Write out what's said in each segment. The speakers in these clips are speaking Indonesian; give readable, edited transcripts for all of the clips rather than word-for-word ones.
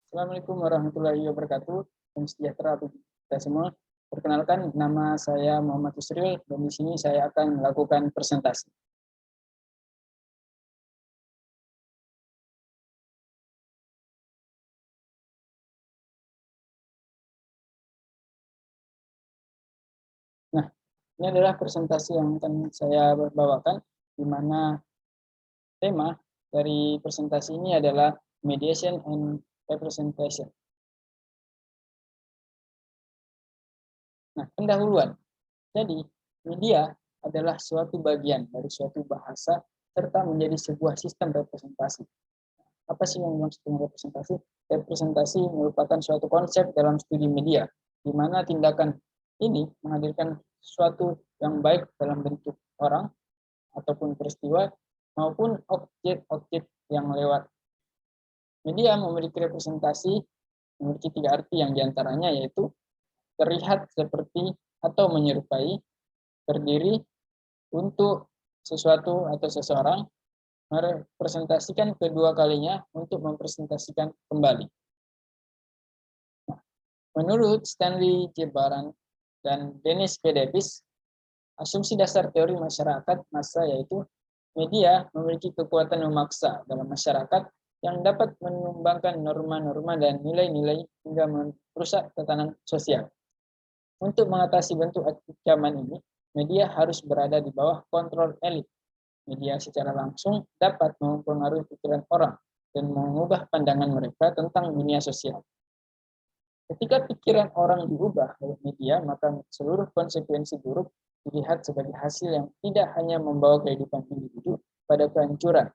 Assalamualaikum warahmatullahi wabarakatuh. Salam sejahtera bagi kita semua. Perkenalkan, nama saya Muhammad Yusril dan di sini saya akan melakukan presentasi. Nah, ini adalah presentasi yang akan saya bawakan, di mana tema dari presentasi ini adalah mediation and representation. Nah, pendahuluan. Jadi, media adalah suatu bagian dari suatu bahasa serta menjadi sebuah sistem representasi. Apa sih yang dimaksud dengan representasi? Representasi merupakan suatu konsep dalam studi media, di mana tindakan ini menghadirkan sesuatu yang baik dalam bentuk orang ataupun peristiwa maupun objek-objek yang lewat. Media memiliki representasi memiliki 3 arti yang diantaranya yaitu terlihat seperti atau menyerupai, berdiri untuk sesuatu atau seseorang, merepresentasikan kedua kalinya untuk mempresentasikan kembali. Menurut Stanley J. Baran dan Dennis P. Davis, asumsi dasar teori masyarakat massa yaitu media memiliki kekuatan memaksa dalam masyarakat yang dapat menyumbangkan norma-norma dan nilai-nilai hingga merusak tatanan sosial. Untuk mengatasi bentuk ancaman ini, media harus berada di bawah kontrol elit. Media secara langsung dapat mempengaruhi pikiran orang dan mengubah pandangan mereka tentang dunia sosial. Ketika pikiran orang diubah oleh media, maka seluruh konsekuensi buruk dilihat sebagai hasil yang tidak hanya membawa kehidupan individu pada kehancuran,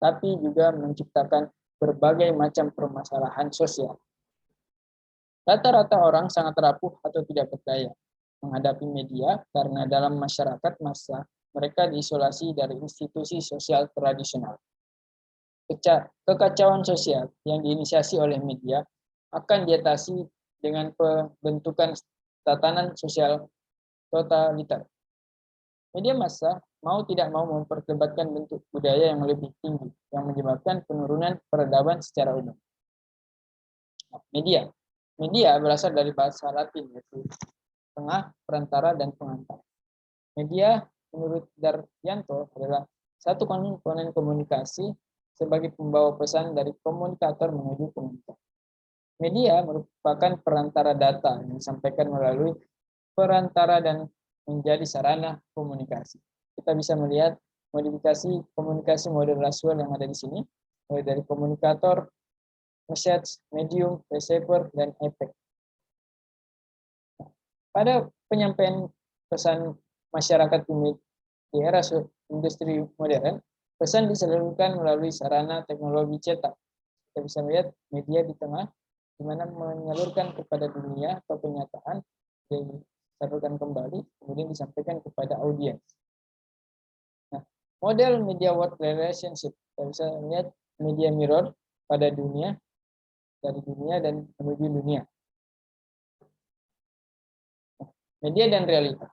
tapi juga menciptakan berbagai macam permasalahan sosial. Rata-rata orang sangat rapuh atau tidak berdaya menghadapi media karena dalam masyarakat massa mereka diisolasi dari institusi sosial tradisional. Kekacauan sosial yang diinisiasi oleh media akan diatasi dengan pembentukan tatanan sosial totaliter. Media massa mau tidak mau memperdebatkan bentuk budaya yang lebih tinggi yang menyebabkan penurunan peradaban secara umum. Media berasal dari bahasa Latin yaitu tengah, perantara, dan pengantar. Media menurut Daryanto adalah satu komponen komunikasi sebagai pembawa pesan dari komunikator menuju komunikat. Media merupakan perantara data yang disampaikan melalui perantara dan menjadi sarana komunikasi. Kita bisa melihat modifikasi komunikasi model Laswell yang ada di sini, mulai dari komunikator, message, medium, receiver, dan efek. Pada penyampaian pesan masyarakat di era industri modern, pesan disalurkan melalui sarana teknologi cetak. Kita bisa melihat media di tengah, di mana menyalurkan kepada dunia atau kenyataan, disalurkan kembali, kemudian disampaikan kepada audiens. Nah, model media world relationship, kita bisa melihat media mirror pada dunia, dari dunia dan menuju dunia. Media dan realita.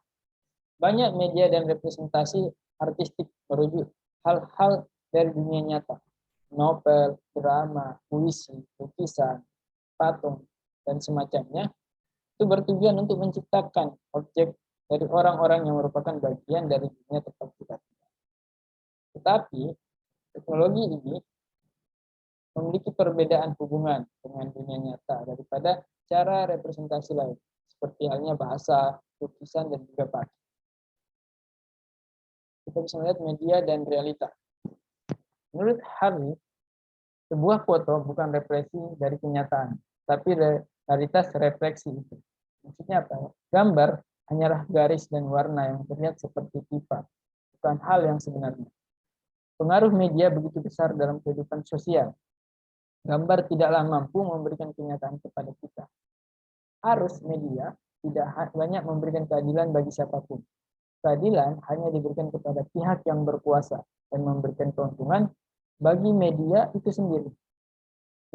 Banyak media dan representasi artistik merujuk hal-hal dari dunia nyata. Novel, drama, puisi, lukisan, patung, dan semacamnya itu bertujuan untuk menciptakan objek dari orang-orang yang merupakan bagian dari dunia tempat kita tinggal. Tetapi teknologi ini memiliki perbedaan hubungan dengan dunia nyata daripada cara representasi lain, seperti halnya bahasa, lukisan, dan juga patung. Kita bisa melihat media dan realita. Menurut Harvey, sebuah foto bukan refleksi dari kenyataan, tapi realitas refleksi itu. Maksudnya apa? Gambar hanyalah garis dan warna yang terlihat seperti pipa, bukan hal yang sebenarnya. Pengaruh media begitu besar dalam kehidupan sosial. Gambar tidaklah mampu memberikan kenyataan kepada kita. Arus media tidak banyak memberikan keadilan bagi siapapun. Keadilan hanya diberikan kepada pihak yang berkuasa dan memberikan keuntungan bagi media itu sendiri.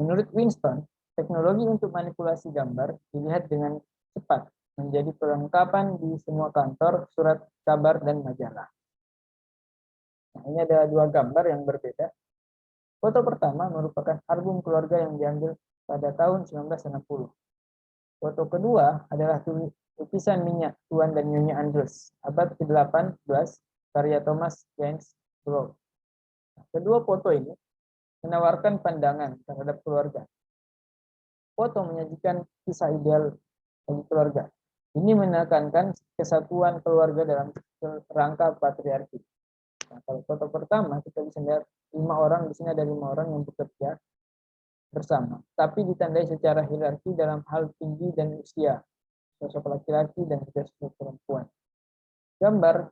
Menurut Winston, teknologi untuk manipulasi gambar dilihat dengan cepat menjadi perlengkapan di semua kantor, surat kabar, dan majalah. Nah, ini ada dua gambar yang berbeda. Foto pertama merupakan album keluarga yang diambil pada tahun 1960. Foto kedua adalah lukisan minyak Tuan dan Nyonya Andrews, abad ke-18, karya Thomas James Brown. Kedua foto ini menawarkan pandangan terhadap keluarga. Foto menyajikan kisah ideal bagi keluarga. Ini menekankan kesatuan keluarga dalam rangka patriarki. Nah, kalau foto pertama kita bisa lihat 5 orang, di sini ada 5 orang yang bekerja bersama, tapi ditandai secara hierarki dalam hal tinggi dan usia, sosok laki-laki dan juga sosok perempuan. Gambar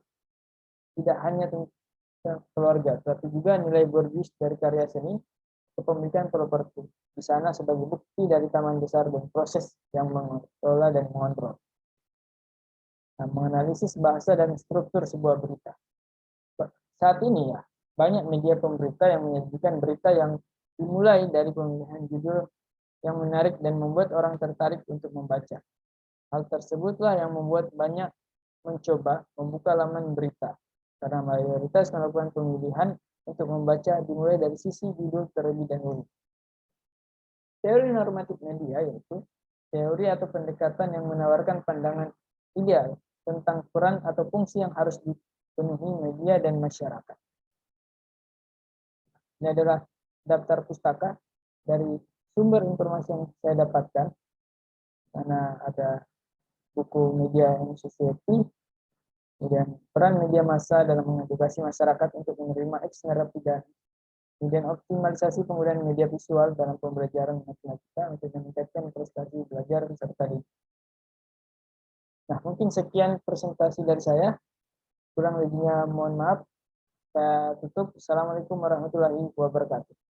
tidak hanya tentang keluarga, tapi juga nilai Borges dari karya seni, kepemilikan properti di sana sebagai bukti dari taman besar dan proses yang mengelola dan mengontrol. Nah, menganalisis bahasa dan struktur sebuah berita. Saat ini ya, banyak media pemberita yang menyajikan berita yang dimulai dari pemilihan judul yang menarik dan membuat orang tertarik untuk membaca. Hal tersebutlah yang membuat banyak mencoba membuka laman berita, karena mayoritas melakukan pemilihan untuk membaca dimulai dari sisi judul terlebih dahulu. Teori normatif media yaitu teori atau pendekatan yang menawarkan pandangan ideal tentang peran atau fungsi yang harus dipenuhi media dan masyarakat. Ini adalah daftar pustaka dari sumber informasi yang saya dapatkan, karena ada buku Media and Society, kemudian peran media massa dalam mengedukasi masyarakat untuk menerima ex-narapi dan kemudian optimalisasi penggunaan media visual dalam pembelajaran matematika untuk meningkatkan prestasi belajar serta didik. Nah, mungkin sekian presentasi dari saya. Kurang lebihnya mohon maaf. Saya tutup. Assalamualaikum warahmatullahi wabarakatuh.